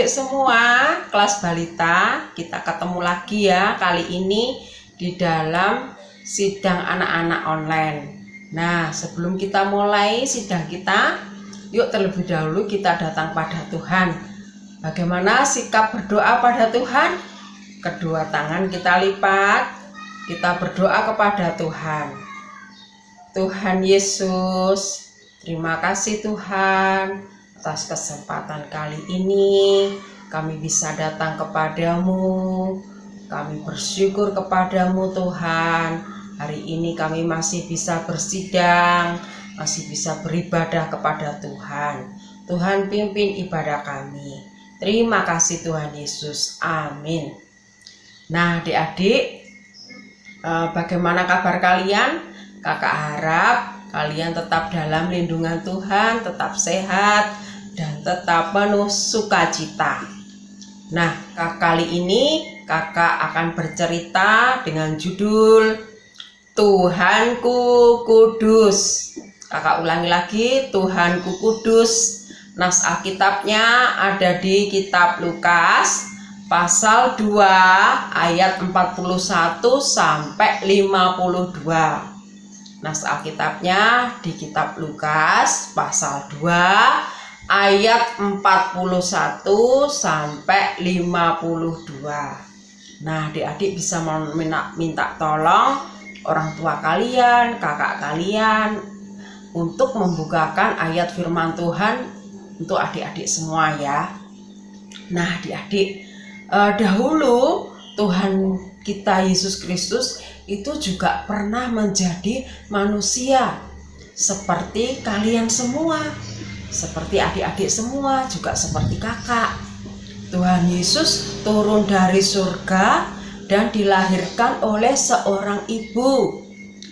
adik-adik semua, kelas balita, kita ketemu lagi ya kali ini di dalam sidang anak-anak online. Nah, sebelum kita mulai sidang kita, yuk terlebih dahulu kita datang pada Tuhan. Bagaimana sikap berdoa pada Tuhan? Kedua tangan kita lipat, kita berdoa kepada Tuhan. Tuhan Yesus, terima kasih Tuhan atas kesempatan kali ini kami bisa datang kepadamu. Kami bersyukur kepadamu Tuhan. Hari ini kami masih bisa bersidang, masih bisa beribadah kepada Tuhan. Tuhan pimpin ibadah kami. Terima kasih Tuhan Yesus. Amin. Nah adik-adik, bagaimana kabar kalian? Kakak harap kalian tetap dalam lindungan Tuhan, tetap sehat, dan tetap penuh sukacita. Nah, kali ini kakak akan bercerita dengan judul Tuhanku Kudus. Kakak ulangi lagi, Tuhanku Kudus. Nas Alkitabnya ada di kitab Lukas pasal 2 ayat 41 sampai 52. Nas Alkitabnya di kitab Lukas pasal 2 ayat 41 sampai 52. Nah, adik-adik bisa minta tolong orang tua kalian, kakak kalian untuk membukakan ayat firman Tuhan untuk adik-adik semua ya. Nah, adik-adik, dahulu Tuhan kita Yesus Kristus itu juga pernah menjadi manusia seperti kalian semua, seperti adik-adik semua, juga seperti kakak. Tuhan Yesus turun dari surga dan dilahirkan oleh seorang ibu.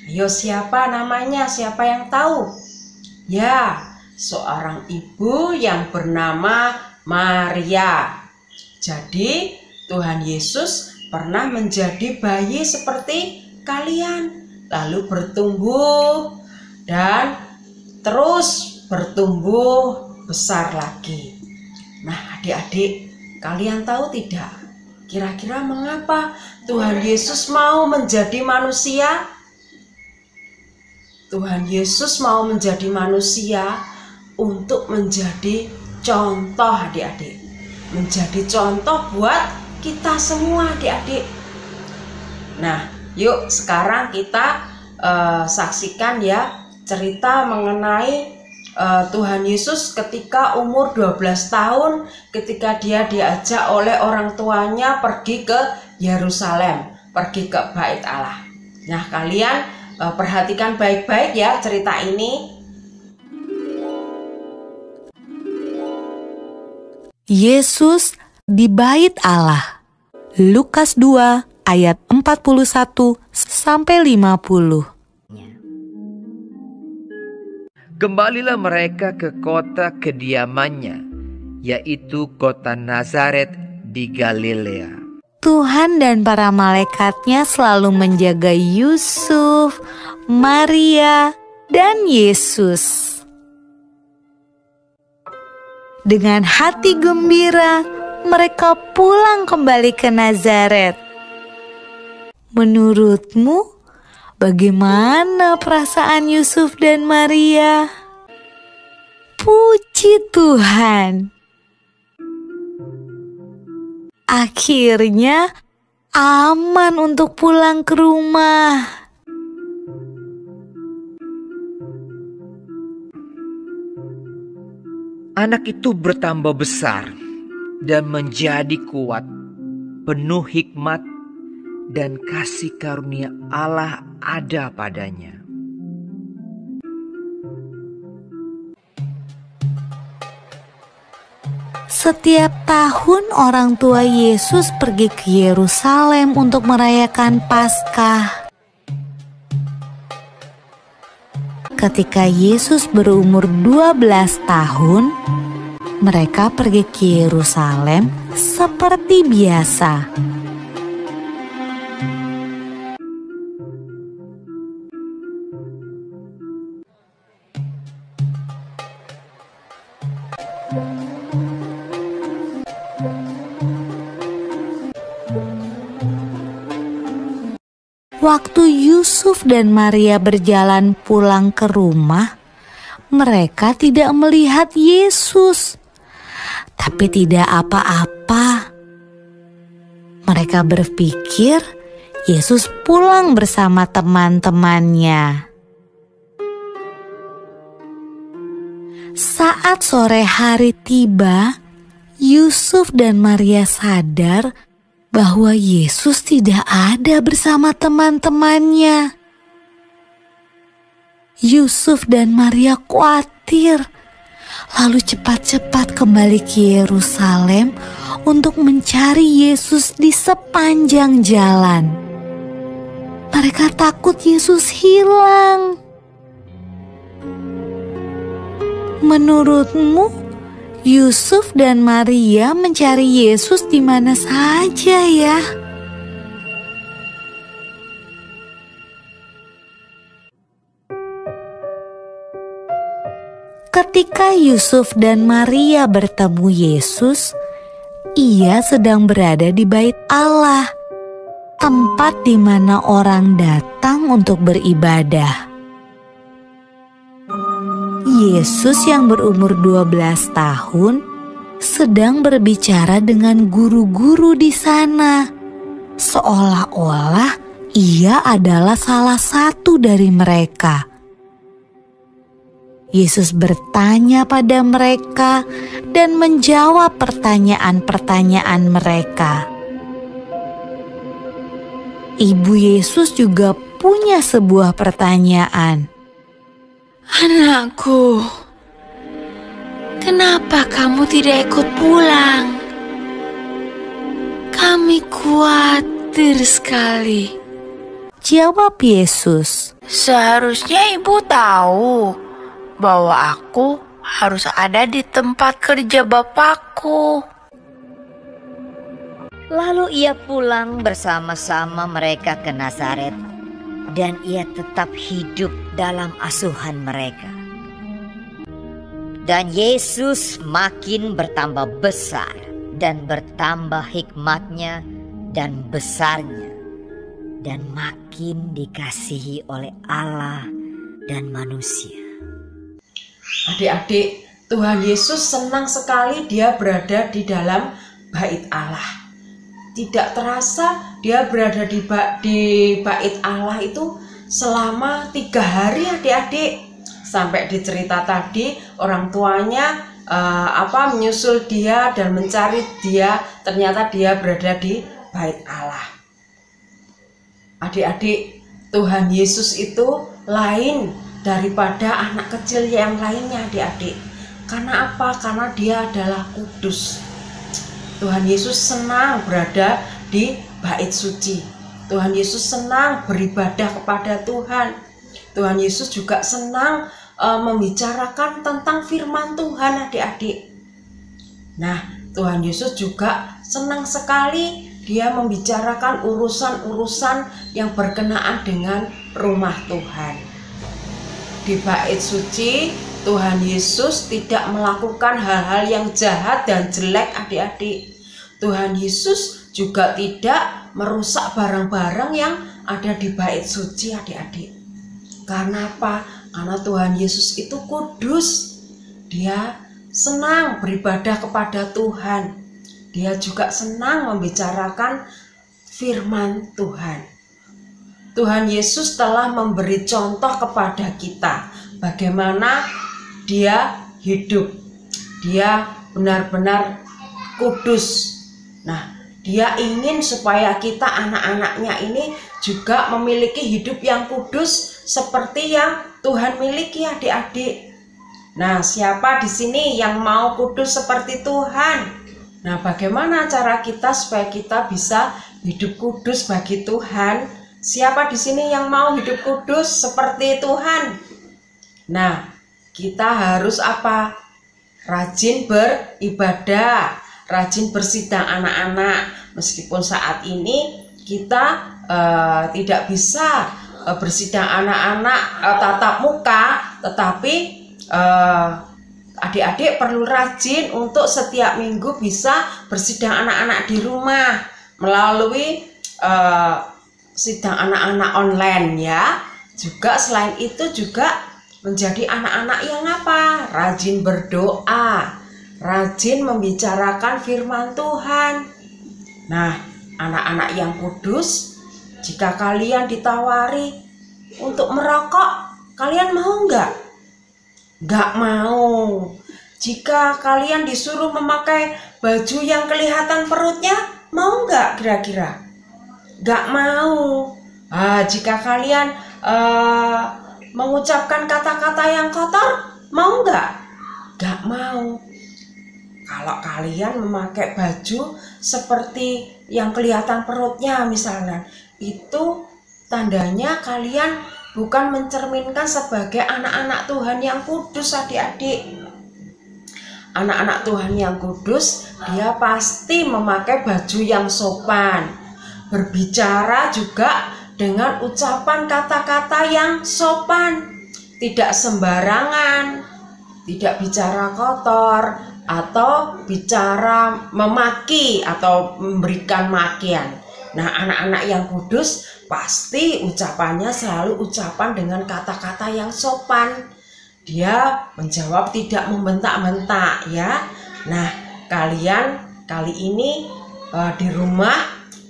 Ayo, siapa namanya? Siapa yang tahu? Ya, seorang ibu yang bernama Maria. Jadi Tuhan Yesus pernah menjadi bayi seperti kalian, lalu bertumbuh dan terus bertumbuh besar lagi. Nah, adik-adik, kalian tahu tidak? Kira-kira mengapa Tuhan Yesus mau menjadi manusia? Tuhan Yesus mau menjadi manusia untuk menjadi contoh adik-adik. Menjadi contoh buat kita semua adik-adik. Nah, yuk sekarang kita saksikan ya cerita mengenai Tuhan Yesus ketika umur 12 tahun, ketika dia diajak oleh orang tuanya pergi ke Yerusalem, pergi ke Bait Allah. Nah, kalian perhatikan baik-baik ya cerita ini. Yesus di Bait Allah. Lukas 2 ayat 41 sampai 50. Kembalilah mereka ke kota kediamannya, yaitu kota Nazaret di Galilea. Tuhan dan para malaikatnya selalu menjaga Yusuf, Maria, dan Yesus. Dengan hati gembira, mereka pulang kembali ke Nazaret. Menurutmu, bagaimana perasaan Yusuf dan Maria? Puji Tuhan. Akhirnya aman untuk pulang ke rumah. Anak itu bertambah besar dan menjadi kuat, penuh hikmat dan kasih karunia Allah ada padanya. Setiap tahun orang tua Yesus pergi ke Yerusalem untuk merayakan Paskah. Ketika Yesus berumur 12 tahun, mereka pergi ke Yerusalem seperti biasa. Waktu Yusuf dan Maria berjalan pulang ke rumah, mereka tidak melihat Yesus. Tapi tidak apa-apa. Mereka berpikir Yesus pulang bersama teman-temannya. Saat sore hari tiba, Yusuf dan Maria sadar bahwa Yesus tidak ada bersama teman-temannya. Yusuf dan Maria khawatir, lalu cepat-cepat kembali ke Yerusalem untuk mencari Yesus di sepanjang jalan. Mereka takut Yesus hilang. Menurutmu, Yusuf dan Maria mencari Yesus di mana saja ya? Ketika Yusuf dan Maria bertemu Yesus, ia sedang berada di Bait Allah, tempat di mana orang datang untuk beribadah. Yesus yang berumur 12 tahun sedang berbicara dengan guru-guru di sana, seolah-olah ia adalah salah satu dari mereka. Yesus bertanya pada mereka dan menjawab pertanyaan-pertanyaan mereka. Ibu Yesus juga punya sebuah pertanyaan. Anakku, kenapa kamu tidak ikut pulang? Kami khawatir sekali. Jawab Yesus. Seharusnya ibu tahu bahwa aku harus ada di tempat kerja Bapakku. Lalu ia pulang bersama-sama mereka ke Nazaret, dan ia tetap hidup dalam asuhan mereka. Dan Yesus makin bertambah besar dan bertambah hikmatnya dan besarnya, dan makin dikasihi oleh Allah dan manusia. Adik-adik, Tuhan Yesus senang sekali dia berada di dalam Bait Allah. Tidak terasa dia berada di Bait Allah itu selama 3 hari adik-adik. Sampai di cerita tadi orang tuanya menyusul dia dan mencari dia, ternyata dia berada di Bait Allah. Adik-adik, Tuhan Yesus itu lain daripada anak kecil yang lainnya adik-adik. Karena apa? Karena dia adalah kudus. Tuhan Yesus senang berada di Bait Suci. Tuhan Yesus senang beribadah kepada Tuhan. Tuhan Yesus juga senang membicarakan tentang firman Tuhan adik-adik. Nah, Tuhan Yesus juga senang sekali dia membicarakan urusan-urusan yang berkenaan dengan rumah Tuhan. Di Bait Suci, Tuhan Yesus tidak melakukan hal-hal yang jahat dan jelek adik-adik. Tuhan Yesus juga tidak merusak barang-barang yang ada di Bait Suci adik-adik. Karena apa? Karena Tuhan Yesus itu kudus. Dia senang beribadah kepada Tuhan. Dia juga senang membicarakan firman Tuhan. Tuhan Yesus telah memberi contoh kepada kita bagaimana dia hidup. Dia benar-benar kudus. Nah, dia ingin supaya kita anak-anaknya ini juga memiliki hidup yang kudus seperti yang Tuhan miliki adik-adik. Nah, siapa di sini yang mau kudus seperti Tuhan? Nah, bagaimana cara kita supaya kita bisa hidup kudus bagi Tuhan? Siapa di sini yang mau hidup kudus seperti Tuhan? Nah, kita harus apa? Rajin beribadah, rajin bersidang anak-anak. Meskipun saat ini kita tidak bisa bersidang anak-anak tatap muka, tetapi adik-adik perlu rajin untuk setiap minggu bisa bersidang anak-anak di rumah melalui sidang anak-anak online ya. Juga selain itu juga menjadi anak-anak yang apa? Rajin berdoa, rajin membicarakan firman Tuhan. Nah, anak-anak yang kudus, jika kalian ditawari untuk merokok, kalian mau nggak? Nggak mau. Jika kalian disuruh memakai baju yang kelihatan perutnya, mau nggak kira-kira? Nggak mau. Jika kalian mengucapkan kata-kata yang kotor, mau nggak? Nggak mau. Kalau kalian memakai baju seperti yang kelihatan perutnya misalnya, itu tandanya kalian bukan mencerminkan sebagai anak-anak Tuhan yang kudus, adik-adik. Anak-anak Tuhan yang kudus, dia pasti memakai baju yang sopan, berbicara juga dengan ucapan kata-kata yang sopan, tidak sembarangan, tidak bicara kotor, atau bicara memaki atau memberikan makian. Nah, anak-anak yang kudus pasti ucapannya selalu ucapan dengan kata-kata yang sopan. Dia menjawab tidak membentak-bentak ya. Nah, kalian kali ini di rumah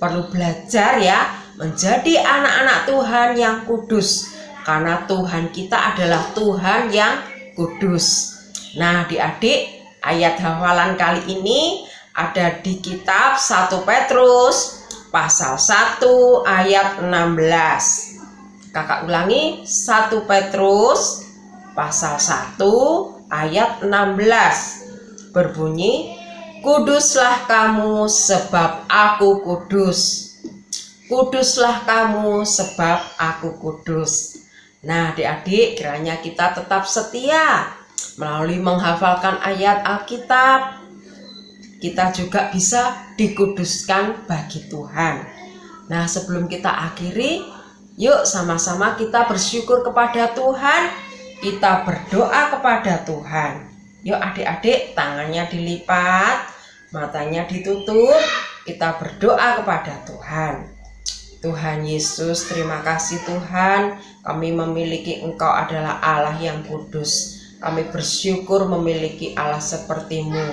perlu belajar ya, menjadi anak-anak Tuhan yang kudus, karena Tuhan kita adalah Tuhan yang kudus. Nah, adik-adik, ayat hafalan kali ini ada di kitab 1 Petrus pasal 1 ayat 16. Kakak ulangi, 1 Petrus pasal 1 ayat 16. Berbunyi, kuduslah kamu sebab aku kudus. Kuduslah kamu sebab aku kudus. Nah, adik-adik, kiranya kita tetap setia melalui menghafalkan ayat Alkitab. Kita juga bisa dikuduskan bagi Tuhan. Nah, sebelum kita akhiri, yuk sama-sama kita bersyukur kepada Tuhan. Kita berdoa kepada Tuhan. Yuk adik-adik, tangannya dilipat, matanya ditutup. Kita berdoa kepada Tuhan. Tuhan Yesus, terima kasih Tuhan, kami memiliki Engkau adalah Allah yang kudus. Kami bersyukur memiliki Allah seperti-Mu.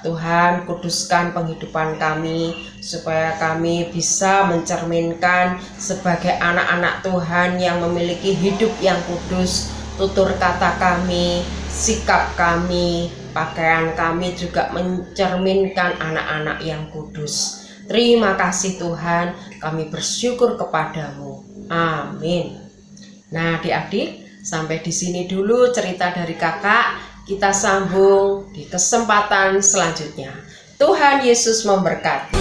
Tuhan, kuduskan penghidupan kami, supaya kami bisa mencerminkan sebagai anak-anak Tuhan yang memiliki hidup yang kudus. Tutur kata kami, sikap kami, pakaian kami juga mencerminkan anak-anak yang kudus. Terima kasih Tuhan, kami bersyukur kepadamu. Amin. Nah, adik-adik, sampai di sini dulu cerita dari kakak. Kita sambung di kesempatan selanjutnya. Tuhan Yesus memberkati.